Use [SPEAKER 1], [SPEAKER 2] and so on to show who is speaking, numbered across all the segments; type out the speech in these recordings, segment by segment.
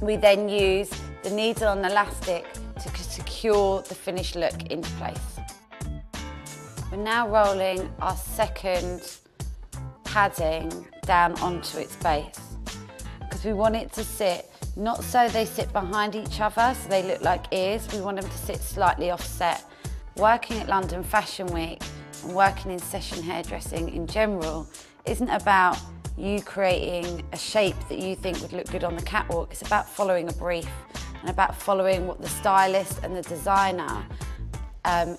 [SPEAKER 1] We then use the needle and elastic to secure the finished look into place. We're now rolling our second padding down onto its base because we want it to sit, not so they sit behind each other so they look like ears, we want them to sit slightly offset. Working at London Fashion Week and working in session hairdressing in general isn't about you creating a shape that you think would look good on the catwalk. It's about following a brief and about following what the stylist and the designer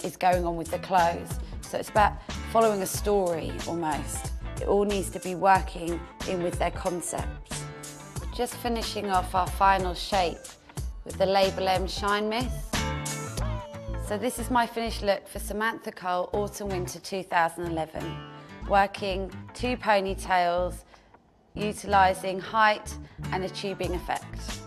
[SPEAKER 1] is going on with the clothes. So it's about following a story almost. It all needs to be working in with their concepts. We're just finishing off our final shape with the Label M Shine Mist. So this is my finished look for Samantha Cole Autumn Winter 2011. Working 2 ponytails, utilising height and a tubing effect.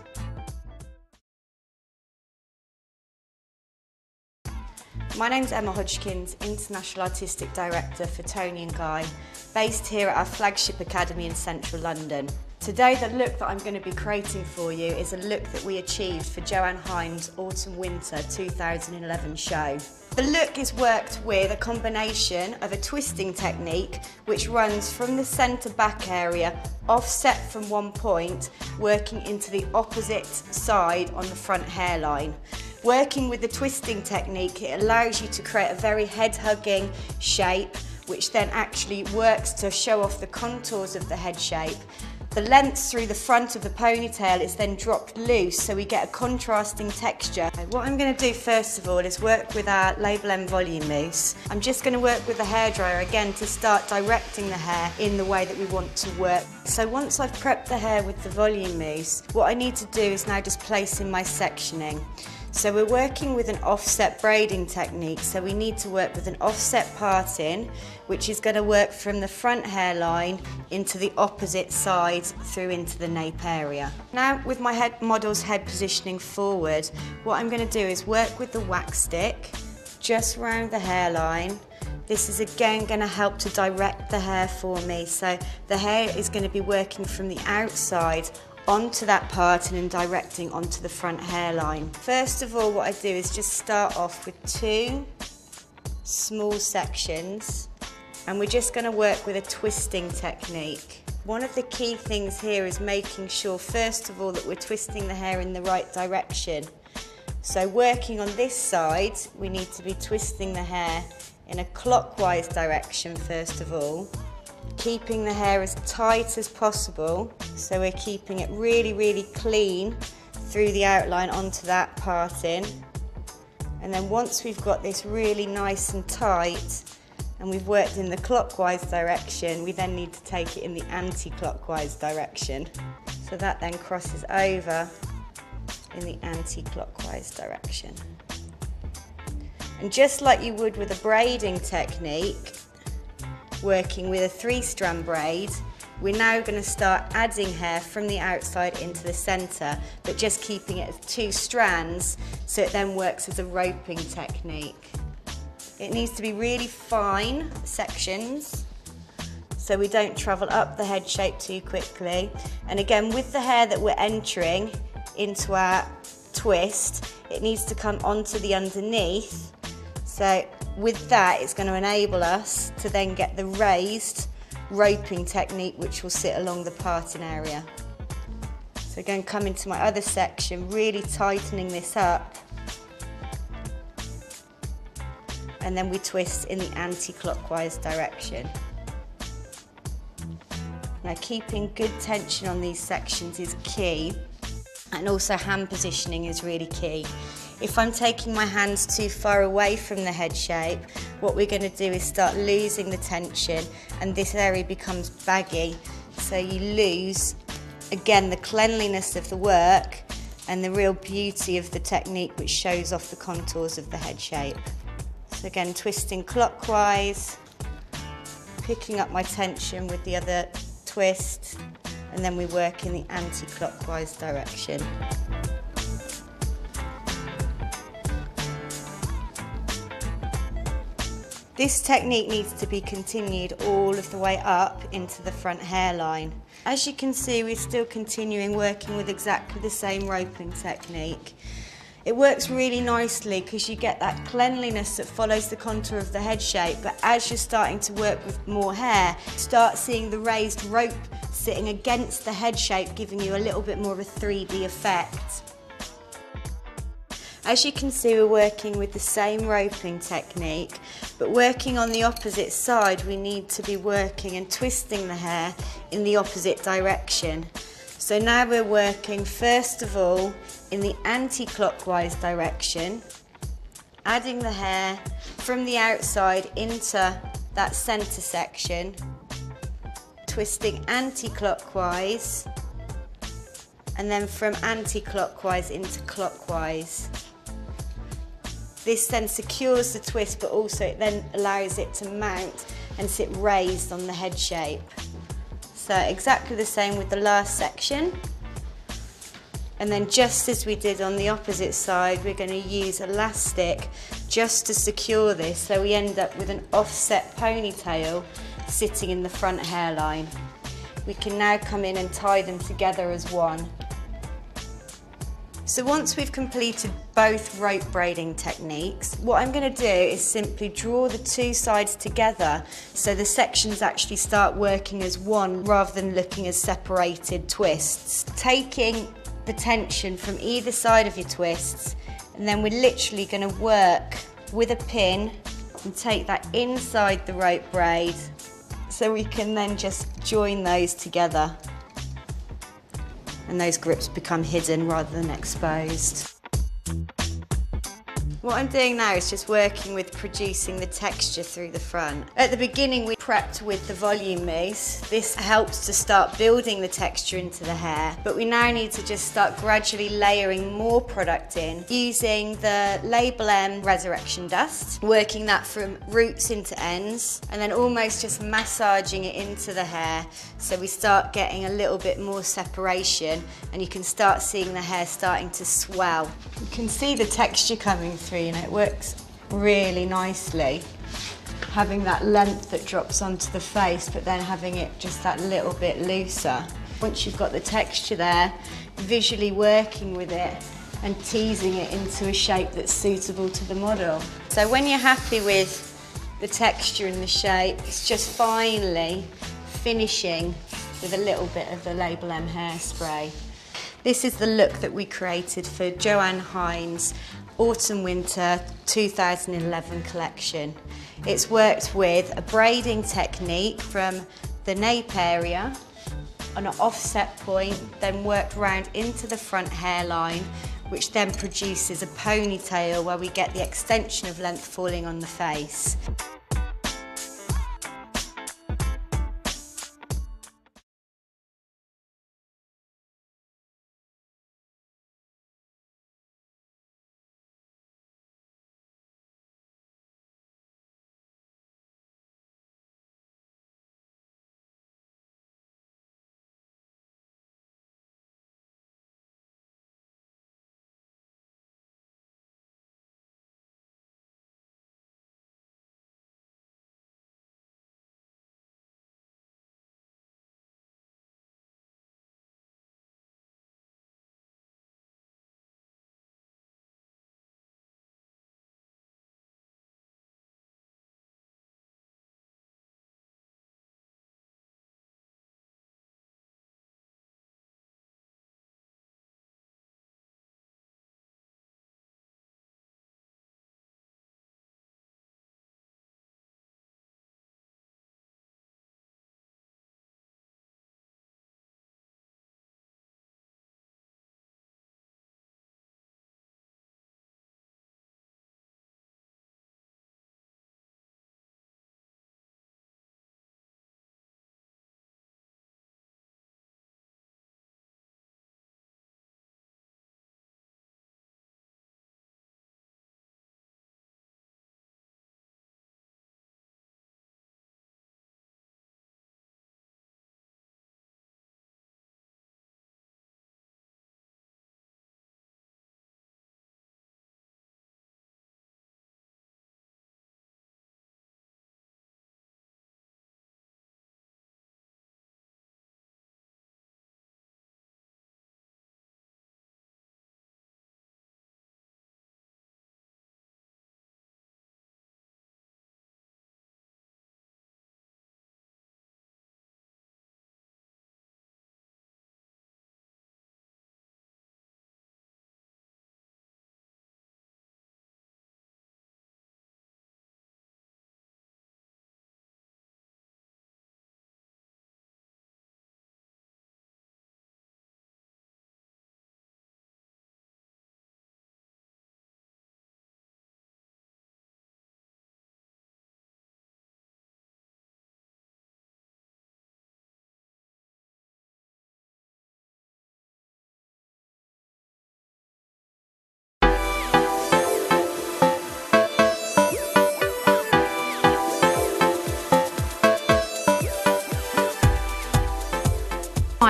[SPEAKER 2] My name's Emma Hodgkins, International Artistic Director for Toni Guy, based here at our flagship academy in central London. Today the look that I'm going to be creating for you is a look that we achieved for Joanne Hynd's Autumn Winter 2011 show. The look is worked with a combination of a twisting technique which runs from the centre back area, offset from one point, working into the opposite side on the front hairline. Working with the twisting technique, it allows you to create a very head-hugging shape, which then actually works to show off the contours of the head shape. The length through the front of the ponytail is then dropped loose, so we get a contrasting texture. What I'm going to do first of all is work with our Label M volume mousse. I'm just going to work with the hairdryer again to start directing the hair in the way that we want to work. So once I've prepped the hair with the volume mousse, what I need to do is now just place in my sectioning. So we're working with an offset braiding technique, so we need to work with an offset parting, which is going to work from the front hairline into the opposite side through into the nape area. Now with my model's head positioning forward, what I'm going to do is work with the wax stick just round the hairline. This is again going to help to direct the hair for me, so the hair is going to be working from the outside onto that parting and directing onto the front hairline. First of all, what I do is just start off with 2 small sections, and we're just going to work with a twisting technique. One of the key things here is making sure first of all that we're twisting the hair in the right direction. So working on this side, we need to be twisting the hair in a clockwise direction first of all, keeping the hair as tight as possible, so we're keeping it really, really clean through the outline onto that parting. And then once we've got this really nice and tight, and we've worked in the clockwise direction, we then need to take it in the anti-clockwise direction. So that then crosses over in the anti-clockwise direction. And just like you would with a braiding technique, working with a 3-strand braid, we're now going to start adding hair from the outside into the centre, but just keeping it as 2 strands, so it then works as a roping technique. It needs to be really fine sections, so we don't travel up the head shape too quickly. And again, with the hair that we're entering into our twist, it needs to come onto the underneath. So with that, it's going to enable us to then get the raised roping technique, which will sit along the parting area. So again, come into my other section, really tightening this up, and then we twist in the anti-clockwise direction. Now keeping good tension on these sections is key, and also hand positioning is really key. If I'm taking my hands too far away from the head shape, what we're going to do is start losing the tension, and this area becomes baggy. So you lose, again, the cleanliness of the work and the real beauty of the technique, which shows off the contours of the head shape. So again, twisting clockwise, picking up my tension with the other twist, and then we work in the anti-clockwise direction. This technique needs to be continued all of the way up into the front hairline. As you can see, we're still continuing working with exactly the same roping technique. It works really nicely because you get that cleanliness that follows the contour of the head shape, but as you're starting to work with more hair, start seeing the raised rope sitting against the head shape, giving you a little bit more of a 3D effect. As you can see, we're working with the same roping technique, but working on the opposite side, we need to be working and twisting the hair in the opposite direction. So now we're working, first of all, in the anti-clockwise direction, adding the hair from the outside into that centre section, twisting anti-clockwise, and then from anti-clockwise into clockwise. This then secures the twist, but also it then allows it to mount and sit raised on the head shape. So exactly the same with the last section. And then just as we did on the opposite side, we're going to use elastic just to secure this, so we end up with an offset ponytail sitting in the front hairline. We can now come in and tie them together as one. So once we've completed both rope braiding techniques, what I'm going to do is simply draw the two sides together so the sections actually start working as one rather than looking as separated twists. Taking the tension from either side of your twists, and then we're literally going to work with a pin and take that inside the rope braid so we can then just join those together. And those grips become hidden rather than exposed. What I'm doing now is just working with producing the texture through the front. At the beginning we prepped with the volume mousse. This helps to start building the texture into the hair, but we now need to just start gradually layering more product in using the label M resurrection dust, working that from roots into ends, and then almost just massaging it into the hair so we start getting a little bit more separation, and you can start seeing the hair starting to swell. You can see the texture coming through, and it works really nicely. Having that length that drops onto the face, but then having it just that little bit looser. Once you've got the texture there, visually working with it and teasing it into a shape that's suitable to the model. So when you're happy with the texture and the shape, it's just finally finishing with a little bit of the Label M hairspray. This is the look that we created for Joanne Hines' Autumn-Winter 2011 collection. It's worked with a braiding technique from the nape area on an offset point, then worked round into the front hairline, which then produces a ponytail where we get the extension of length falling on the face.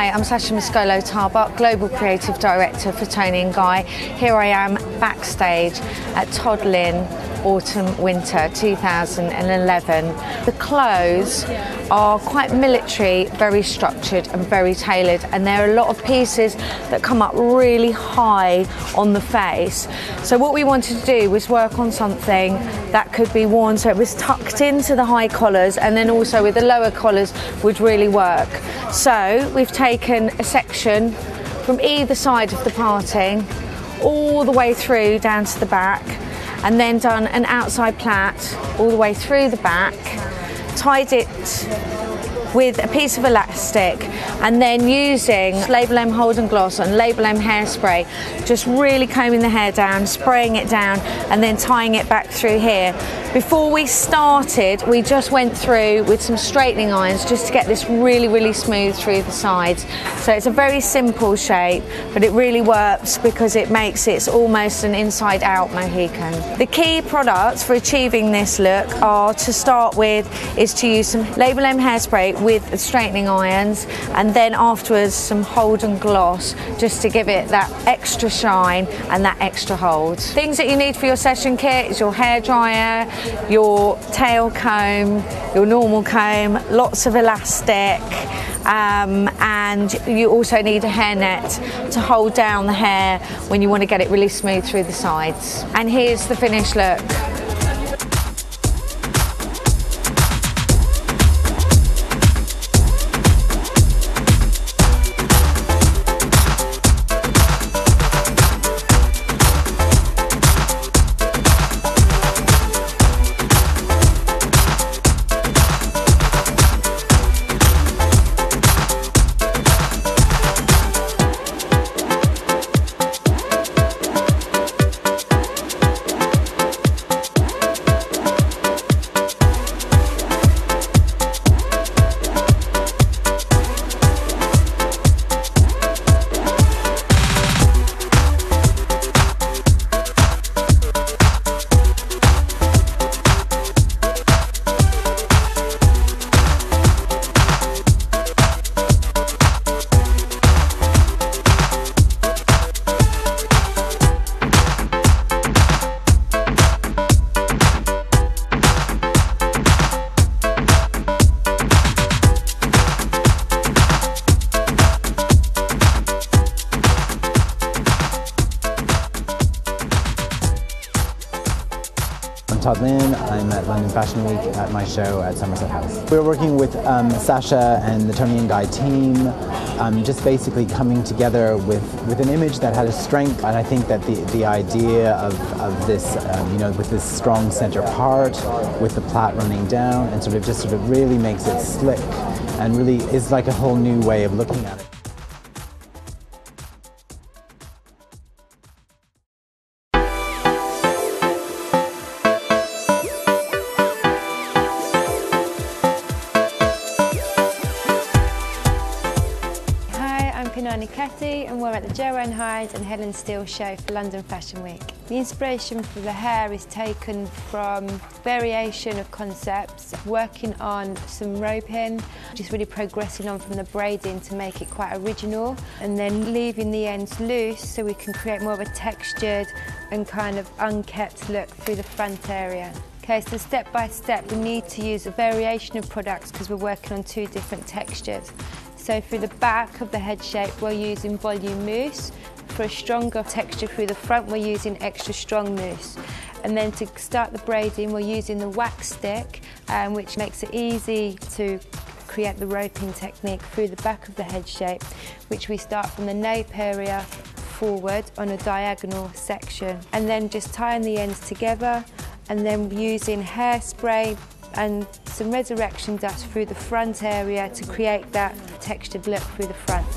[SPEAKER 1] Hi, I'm Sasha Mascolo-Tarbuck, Global Creative Director for Toni Guy. Here I am backstage at Toddlin Autumn Winter 2011. The clothes are quite military, very structured and very tailored, and there are a lot of pieces that come up really high on the face. So what we wanted to do was work on something that could be worn so it was tucked into the high collars, and then also with the lower collars would really work. So we've taken a section from either side of the parting all the way through down to the back, and then done an outside plait all the way through the back, tied it with a piece of elastic, and then using label M hold and gloss and label M hairspray, just really combing the hair down, spraying it down, and then tying it back through here. Before we started, we just went through with some straightening irons just to get this really, really smooth through the sides. So it's a very simple shape, but it really works because it makes it almost an inside out Mohican. The key products for achieving this look are, to start with, is to use some label M hairspray with straightening irons, and then afterwards some hold and gloss just to give it that extra shine and that extra hold. Things that you need for your session kit is your hairdryer, your tail comb, your normal comb, lots of elastic, and you also need a hairnet to hold down the hair when you want to get it really smooth through the sides. And here's the finished look.
[SPEAKER 3] Toddlin. I'm at London Fashion Week at my show at Somerset House. We're working with Sasha and the Toni Guy team, just basically coming together with an image that had a strength, and I think that the idea of this, with this strong center part, with the plait running down, and sort of really makes it slick, and really is like a whole new way of looking at it.
[SPEAKER 4] And we're at the Joanne Hyde and Helen Steele show for London Fashion Week. The inspiration for the hair is taken from variation of concepts, working on some roping, just really progressing on from the braiding to make it quite original, and then leaving the ends loose so we can create more of a textured and kind of unkept look through the front area. Okay, so step by step we need to use a variation of products because we're working on two different textures. So through the back of the head shape we're using volume mousse. For a stronger texture through the front we're using extra strong mousse. And then to start the braiding we're using the wax stick, which makes it easy to create the roping technique through the back of the head shape, which we start from the nape area forward on a diagonal section. And then just tying the ends together, and then using hairspray and some resurrection dust through the front area to create that textured look through the front.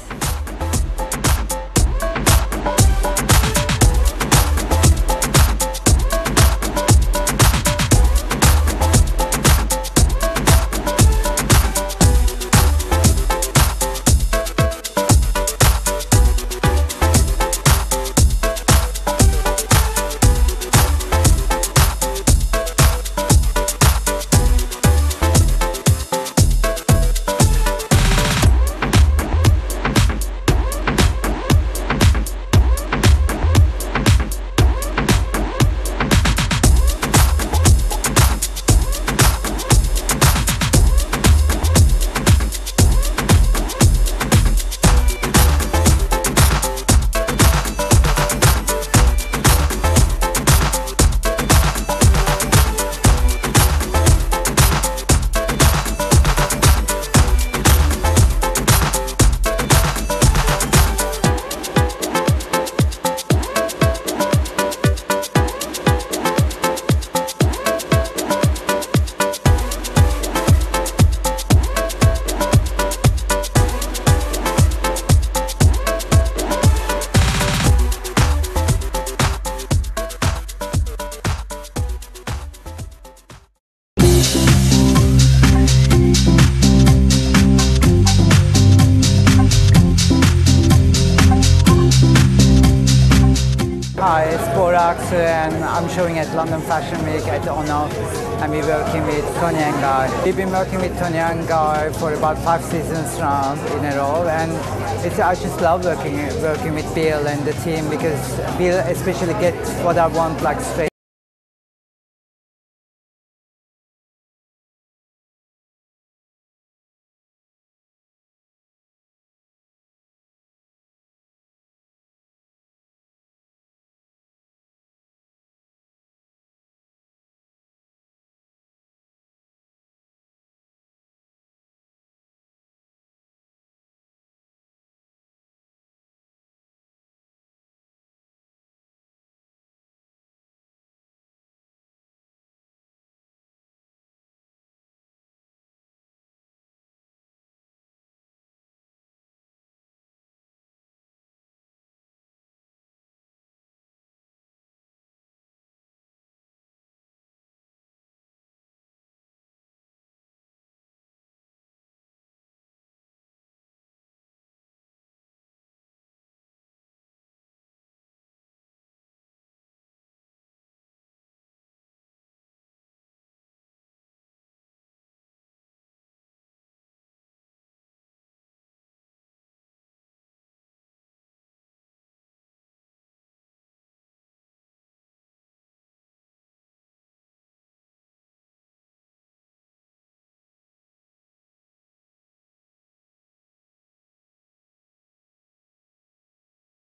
[SPEAKER 5] Hi, it's Borak, and I'm showing at London Fashion Week at Ono, and we're working with Toni and Guy. We've been working with Toni and Guy for about 5 seasons now in a row, and I just love working with Bill and the team, because Bill especially gets what I want, like straight